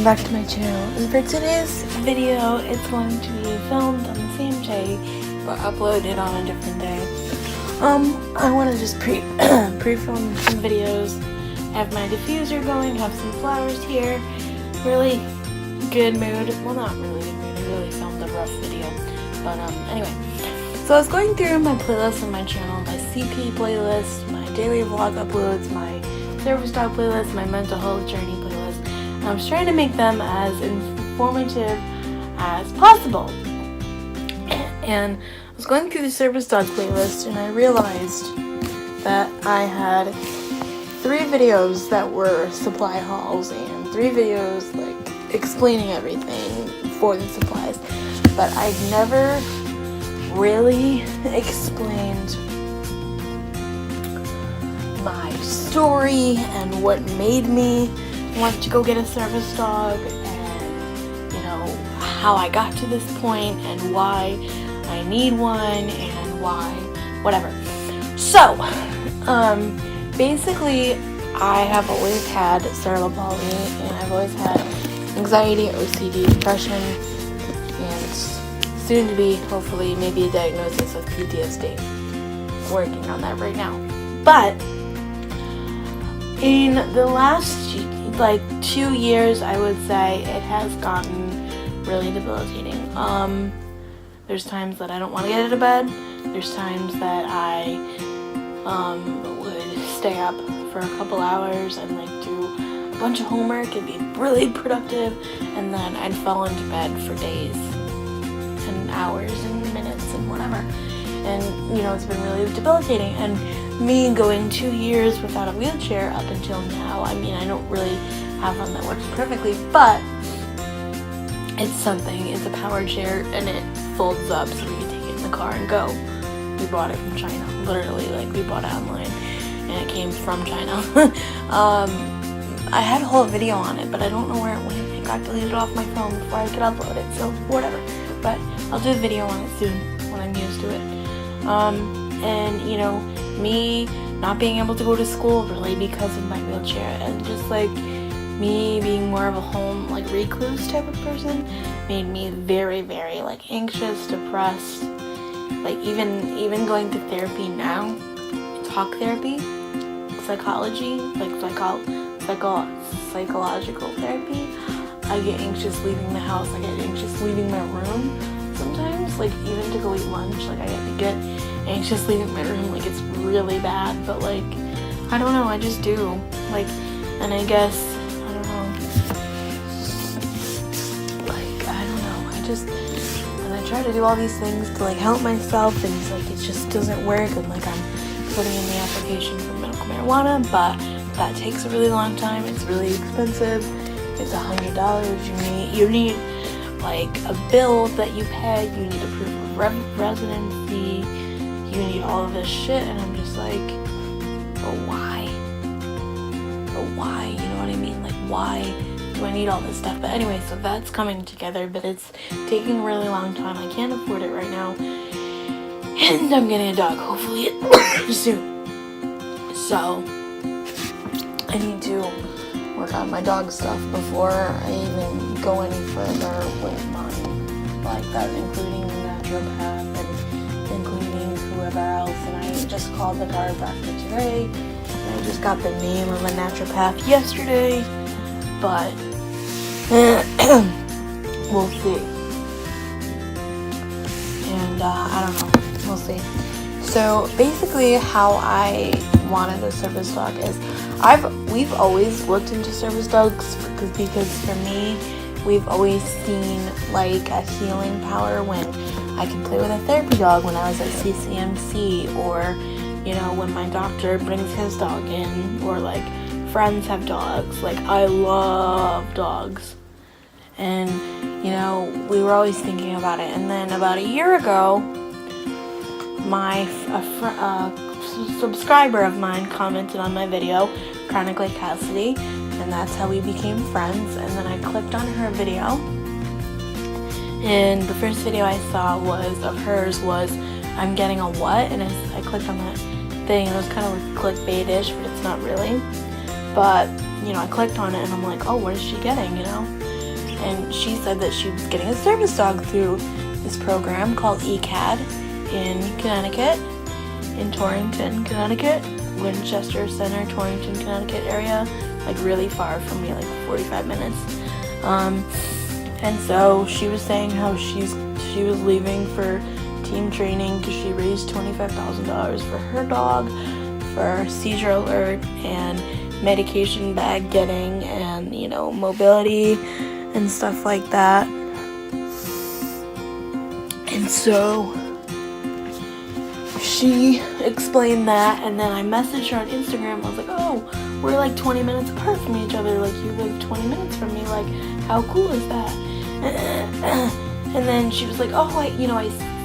welcome back to my channel. And for today's video, it's going to be filmed on the same day, but uploaded on a different day. I want to just pre-film some videos. I have my diffuser going, have some flowers here. Really good mood. Well, not really good mood. I really filmed a rough video. But anyway. So I was going through my playlists on my channel, my CP playlist, my daily vlog uploads, my service dog playlist, my mental health journey playlist. And I was trying to make them as informative as possible. And I was going through the service dog playlist and I realized that I had 3 videos that were supply hauls and 3 videos like explaining everything for the supplies. But I'd never really explained my story and what made me want to go get a service dog, and you know how I got to this point and why I need one and why whatever. So basically I have always had cerebral palsy and I've always had anxiety, OCD, depression, and soon to be, hopefully, maybe a diagnosis of PTSD. Working on that right now. But in the last 2 years, I would say it has gotten really debilitating. There's times that I don't want to get out of bed. There's times that I would stay up for a couple hours and do a bunch of homework and be really productive, and then I'd fall into bed for days and hours and minutes and whatever. And it's been really debilitating. And me going 2 years without a wheelchair up until now, I mean, I don't really have one that works perfectly, but it's something. It's a power chair and it folds up so we can take it in the car and go. We bought it from China, literally, we bought it online and it came from China. I had a whole video on it, but I don't know where it went. It got deleted off my phone before I could upload it, so whatever. But I'll do a video on it soon when I'm used to it. And me not being able to go to school really because of my wheelchair, and just me being more of a home recluse type of person made me very, very anxious, depressed. Even going to therapy now, talk therapy, psychology, psychological therapy, I get anxious leaving the house. I get anxious leaving my room sometimes, even to go eat lunch. I get anxious leaving my room. It's really bad, but I don't know, I just do. And I guess, I don't know, and I try to do all these things to help myself, and it just doesn't work. And I'm putting in the application for medical marijuana, but that takes a really long time. It's really expensive. It's $100. You need a bill that you pay. You need a proof of residency. You need all of this shit, and I'm just but why? But why? You know what I mean? Why do I need all this stuff? But anyway, so that's coming together, but it's taking a really long time. I can't afford it right now, and I'm getting a dog hopefully soon. So I need to work on my dog stuff before I even go any further with mine, that, including the naturopath and including whoever else. And I just called the chiropractor today, and I just got the name of a naturopath yesterday, but we'll see. And I don't know, we'll see. So basically how I wanted a service dog is we've always looked into service dogs because for me, we've always seen a healing power when I could play with a therapy dog when I was at CCMC, or when my doctor brings his dog in, or friends have dogs. I love dogs, and we were always thinking about it. And then about a year ago, a subscriber of mine commented on my video, Chronically Cassidy, and that's how we became friends. And then I clicked on her video, and the first video I saw of hers was I'm getting a what, and I clicked on that thing, and it was kind of clickbait-ish, but it's not really. But I clicked on it and I'm like, oh, what is she getting, and she said that she was getting a service dog through this program called ECAD in Connecticut, in Torrington, Connecticut, Winchester Center, Torrington, Connecticut area, like really far from me, like 45 minutes. And so she was saying how she was leaving for team training because she raised $25,000 for her dog, for seizure alert and medication bag getting and, mobility and stuff like that. And so she explained that, and then I messaged her on Instagram. I was like, oh, we're like 20 minutes apart from each other. Like, you live 20 minutes from me. Like, how cool is that? And then she was like, oh, I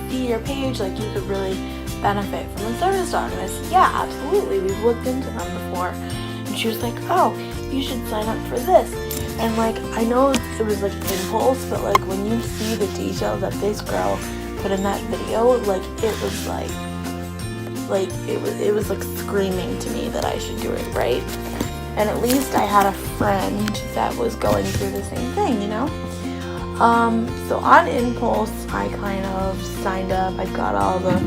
see your page. Like, you could really benefit from the service dog. And I said, yeah, absolutely. We've looked into them before. And she was like, oh, you should sign up for this. And like, I know it was like impulse, but like when you see the details that this girl put in that video, like it was like screaming to me that I should do it, right? And at least I had a friend that was going through the same thing, So on impulse, I kind of signed up. I got all the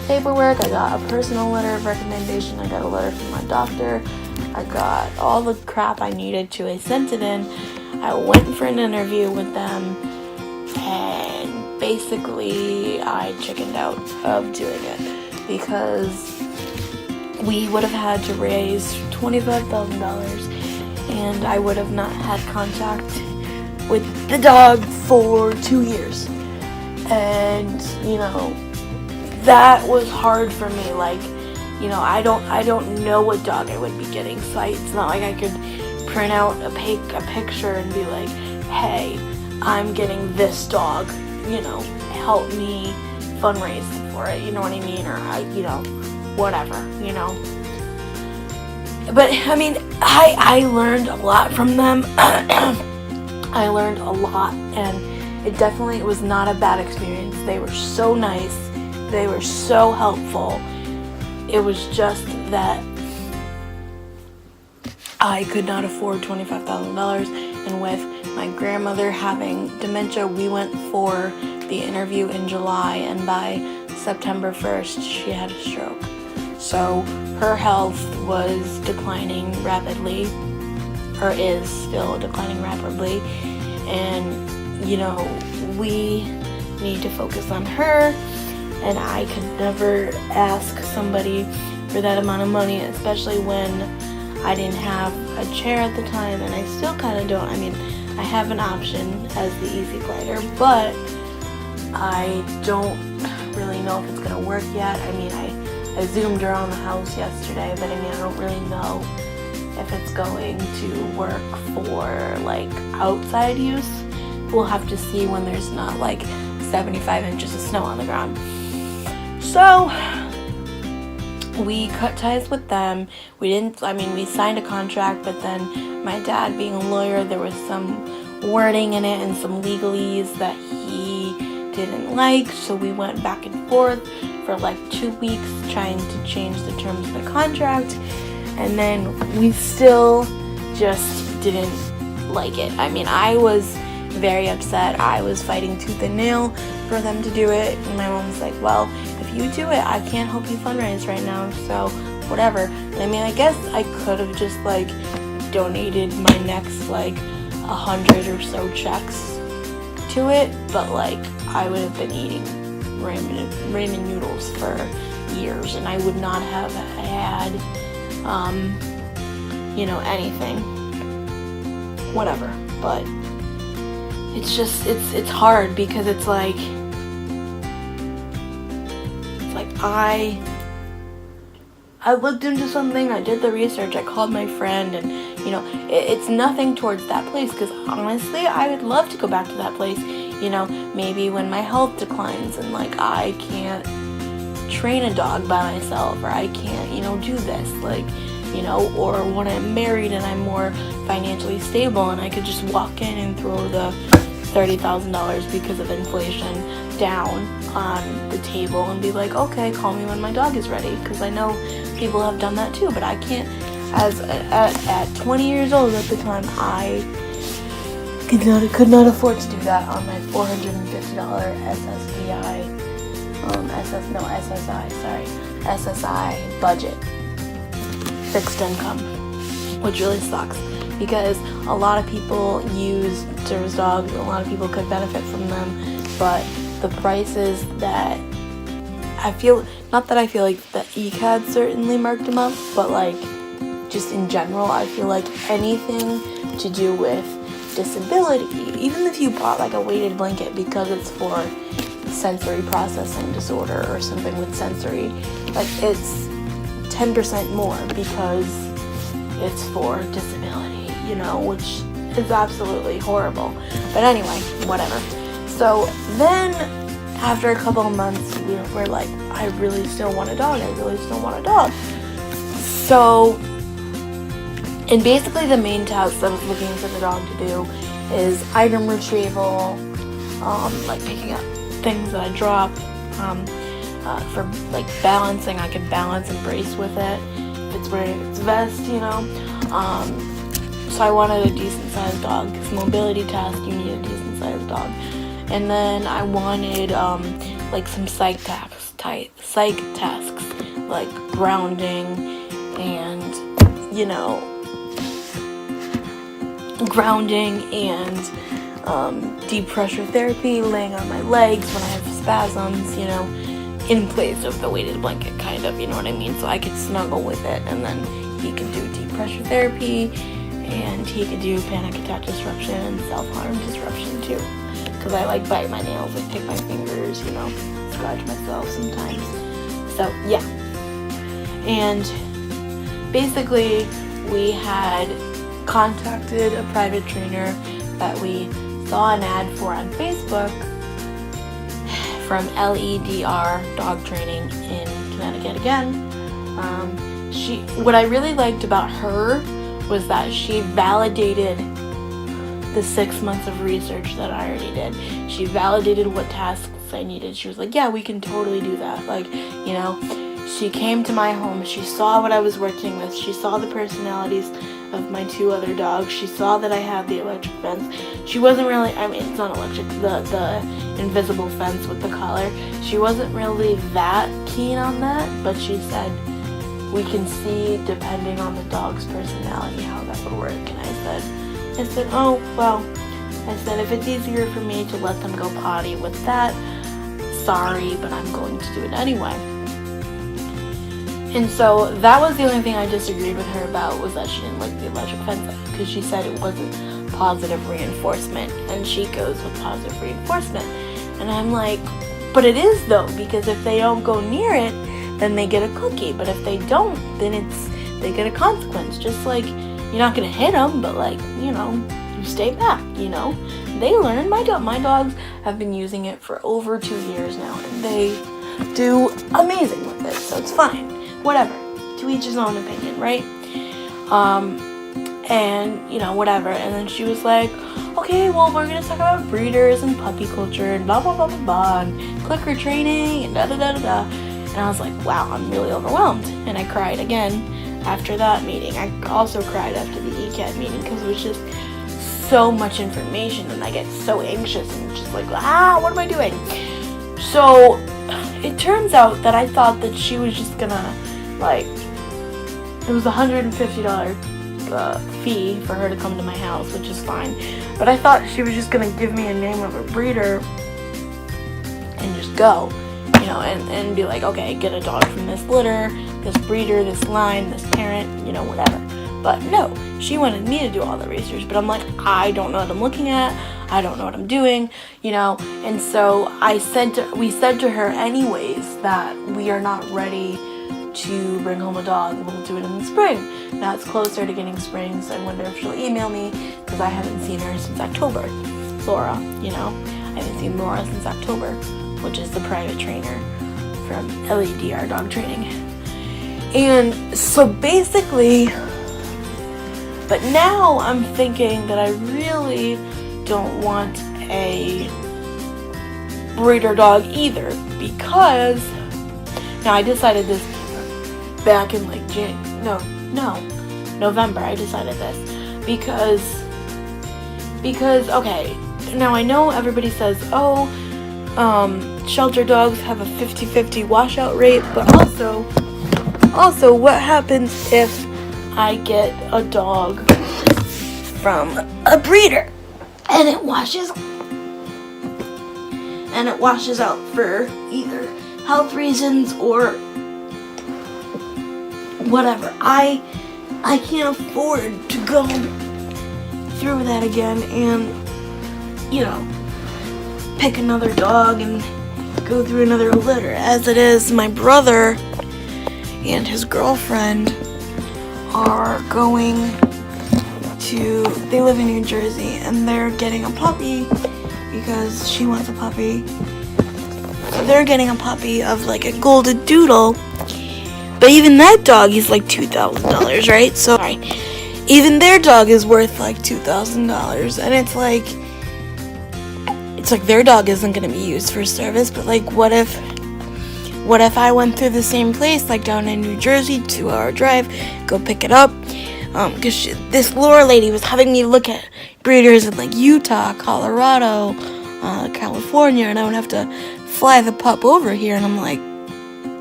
paperwork. I got a personal letter of recommendation. I got a letter from my doctor. I got all the crap I needed to. I sent it in. I went for an interview with them, and basically I chickened out of doing it because we would have had to raise $25,000, and I would have not had contact with the dog for 2 years. And that was hard for me. Like, I don't know what dog I would be getting, so it's not like I could print out a picture and be like, hey, I'm getting this dog, help me fundraise for it, you know what I mean, or whatever, But I mean, I learned a lot from them. I learned a lot, and it definitely was not a bad experience. They were so nice. They were so helpful. It was just that I could not afford $25,000, and with my grandmother having dementia, we went for the interview in July, and by September 1st, she had a stroke. So her health was declining rapidly, or is still declining rapidly, and we need to focus on her, and I could never ask somebody for that amount of money, especially when I didn't have a chair at the time, and I still kind of don't. I mean, I have an option as the Easy Glider, but I don't really know if it's going to work yet. I mean, I zoomed around the house yesterday, but I mean, I don't really know if it's going to work for like outside use. We'll have to see when there's not like 75 inches of snow on the ground. So we cut ties with them. We signed a contract, but then my dad being a lawyer, there was some wording in it and some legalese that he didn't like, so we went back and forth for like 2 weeks trying to change the terms of the contract, and then we still just didn't like it. I mean, I was very upset. I was fighting tooth and nail for them to do it, and my mom was like, well, if you do it, I can't help you fundraise right now, so whatever. And I mean, I guess I could have just like donated my next like 100 or so checks to it, but like I would have been eating ramen noodles for years, and I would not have had anything, whatever. But it's just it's hard because it's like I looked into something, I did the research, I called my friend, and it's nothing towards that place, because honestly I would love to go back to that place, maybe when my health declines and like I can't train a dog by myself, or I can't do this, like or when I'm married and I'm more financially stable and I could just walk in and throw the $30,000 because of inflation down on the table and be like, okay, call me when my dog is ready, because I know people have done that too, but I can't. At 20 years old at the time, I could not afford to do that on my $450 SSI budget, fixed income, which really sucks because a lot of people use service dogs, a lot of people could benefit from them, but the prices that I feel like the ECAD certainly marked them up, but like just in general, I feel like anything to do with disability, even if you bought like a weighted blanket because it's for sensory processing disorder or something with sensory, like it's 10% more because it's for disability, which is absolutely horrible. But anyway, whatever. So then after a couple of months, we were like, I really still want a dog. So, and basically the main tasks I was looking for the dog to do is item retrieval, like picking up things that I drop, for like balancing. I can balance and brace with it if it's wearing its vest, so I wanted a decent sized dog because mobility task, you need a decent sized dog. And then I wanted like some psych tasks, like grounding and deep pressure therapy, laying on my legs when I have spasms, in place of the weighted blanket, kind of, you know what I mean? So I could snuggle with it, and then he could do deep pressure therapy, and he could do panic attack disruption and self-harm disruption too. Because I like bite my nails, I pick my fingers, scratch myself sometimes. So yeah. And basically we had contacted a private trainer that we saw an ad for on Facebook from LEDR Dog Training in Connecticut again. What I really liked about her was that she validated the 6 months of research that I already did. She validated what tasks I needed. She was like, yeah, we can totally do that. Like, she came to my home. She saw what I was working with. She saw the personalities of my 2 other dogs. She saw that I had the electric fence. She wasn't really, it's not electric, the invisible fence with the collar. She wasn't really that keen on that, but she said, we can see, depending on the dog's personality, how that would work. And I said, oh, well, if it's easier for me to let them go potty with that, sorry, but I'm going to do it anyway. And so that was the only thing I disagreed with her about, was that she didn't like the electric fence, because she said it wasn't positive reinforcement, and she goes with positive reinforcement. And I'm like, but it is though, because if they don't go near it, then they get a cookie, but if they don't, then they get a consequence. Just like, you're not gonna hit them, but like, you stay back, They learn. My dogs have been using it for over 2 years now, and they do amazing with it, so it's fine. Whatever. To each his own opinion, right? And, whatever. And then she was like, okay, well, we're gonna talk about breeders and puppy culture and blah, blah, blah, blah, blah, and clicker training and da-da-da-da-da. And I was like, wow, I'm really overwhelmed. And I cried again after that meeting. I also cried after the ECAD meeting because it was just so much information, and I get so anxious and just like, what am I doing? So it turns out that I thought that she was just gonna, it was $150 fee for her to come to my house, which is fine. But I thought she was just gonna give me a name of a breeder and just go, and be like, okay, get a dog from this litter, this breeder, this line, this parent, whatever. But no, she wanted me to do all the research, but I'm like, I don't know what I'm looking at, I don't know what I'm doing, and so we said to her anyways that we are not ready to bring home a dog. We'll do it in the spring. Now it's closer to getting spring, so I wonder if she'll email me, because I haven't seen her since October. Laura, I haven't seen Laura since October, which is the private trainer from LEDR Dog Training. And so basically, but now I'm thinking that I really don't want a breeder dog either, because now I decided this back in November. I decided this because Because, okay, now I know everybody says, oh, shelter dogs have a 50-50 washout rate, but also what happens if I get a dog from a breeder and it washes out for either health reasons or whatever. I can't afford to go through that again and, pick another dog and go through another litter. As it is, my brother and his girlfriend are they live in New Jersey, and they're getting a puppy because she wants a puppy. So they're getting a puppy of like a golden doodle, but even that dog is like $2,000, right? So even their dog is worth like $2,000, and it's like their dog isn't going to be used for service, but like what if I went through the same place, like down in New Jersey, 2-hour drive, go pick it up, because this lure lady was having me look at breeders in like Utah, Colorado, California, and I would have to fly the pup over here, and I'm like,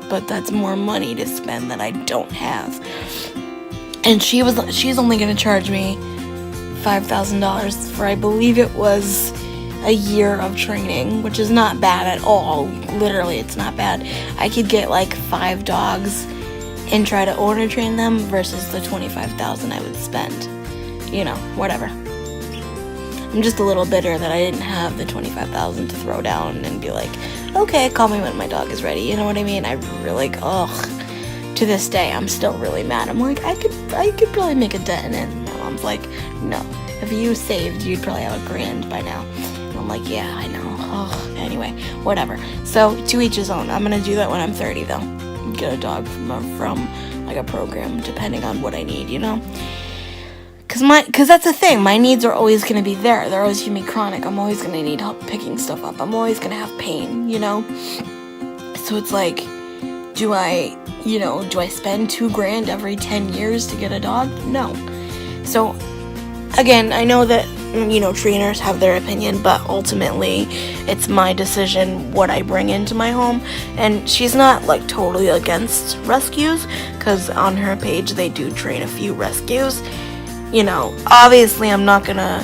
but that's more money to spend that I don't have. And she's only going to charge me $5,000 for, I believe it was a year of training, which is not bad at all. Literally, it's not bad. I could get like 5 dogs and try to owner train them versus the $25,000 I would spend. Whatever. I'm just a little bitter that I didn't have the $25,000 to throw down and be like, okay, call me when my dog is ready. You know what I mean? I really, to this day, I'm still really mad. I'm like, I could probably make a dent in it. And my mom's like, no. If you saved, you'd probably have $1,000 by now. And I'm like, yeah, I know. Anyway, whatever. So, to each his own. I'm gonna do that when I'm 30, though. Get a dog from like a program, depending on what I need, Cause that's the thing. My needs are always gonna be there. They're always gonna be chronic. I'm always gonna need help picking stuff up. I'm always gonna have pain, So it's like, do I spend $2,000 every 10 years to get a dog? No. So, again, I know that, trainers have their opinion, but ultimately, it's my decision what I bring into my home. And she's not, like, totally against rescues, because on her page, they do train a few rescues. Obviously, I'm not gonna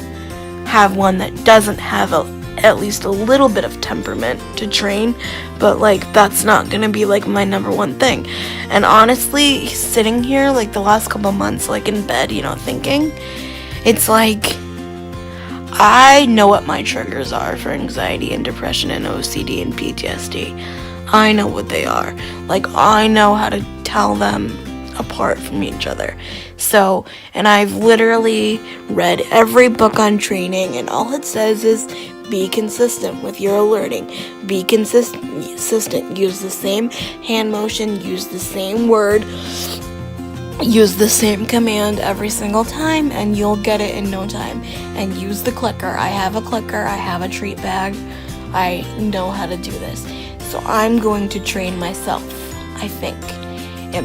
have one that doesn't have at least a little bit of temperament to train, but like that's not gonna be like my number one thing. And honestly, sitting here like the last couple months, like in bed, thinking, it's like I know what my triggers are for anxiety and depression and OCD and PTSD. I know what they are. Like, I know how to tell them apart from each other. So, and I've literally read every book on training, and all it says is be consistent with your alerting. Be consistent. Use the same hand motion, use the same word, use the same command every single time, and you'll get it in no time. And use the clicker. I have a clicker, I have a treat bag, I know how to do this. So I'm going to train myself, I think.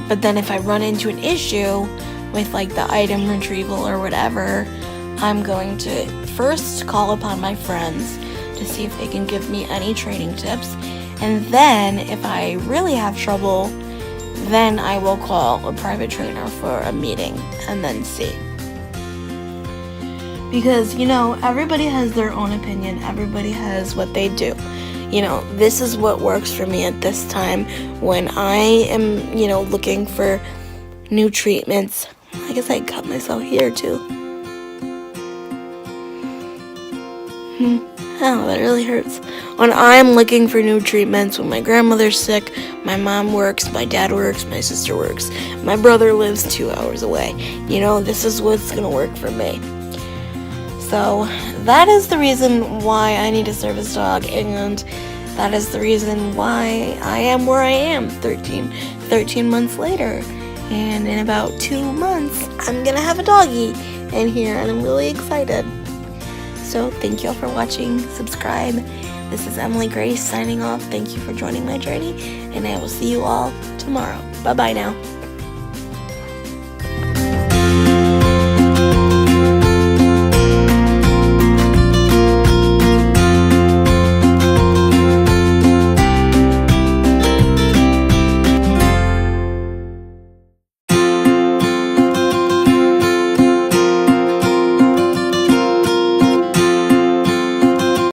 But then if I run into an issue with like the item retrieval or whatever, I'm going to first call upon my friends to see if they can give me any training tips. And then if I really have trouble, then I will call a private trainer for a meeting and then see. Because, everybody has their own opinion. Everybody has what they do. This is what works for me at this time when I am, looking for new treatments. I guess I cut myself here too. Oh, that really hurts. When I'm looking for new treatments, when my grandmother's sick, my mom works, my dad works, my sister works, my brother lives 2 hours away. This is what's gonna work for me. So that is the reason why I need a service dog, and that is the reason why I am where I am 13 months later. And in about 2 months, I'm gonna have a doggy in here, and I'm really excited. So thank you all for watching. Subscribe. This is Emily Grace signing off. Thank you for joining my journey, and I will see you all tomorrow. Bye-bye now.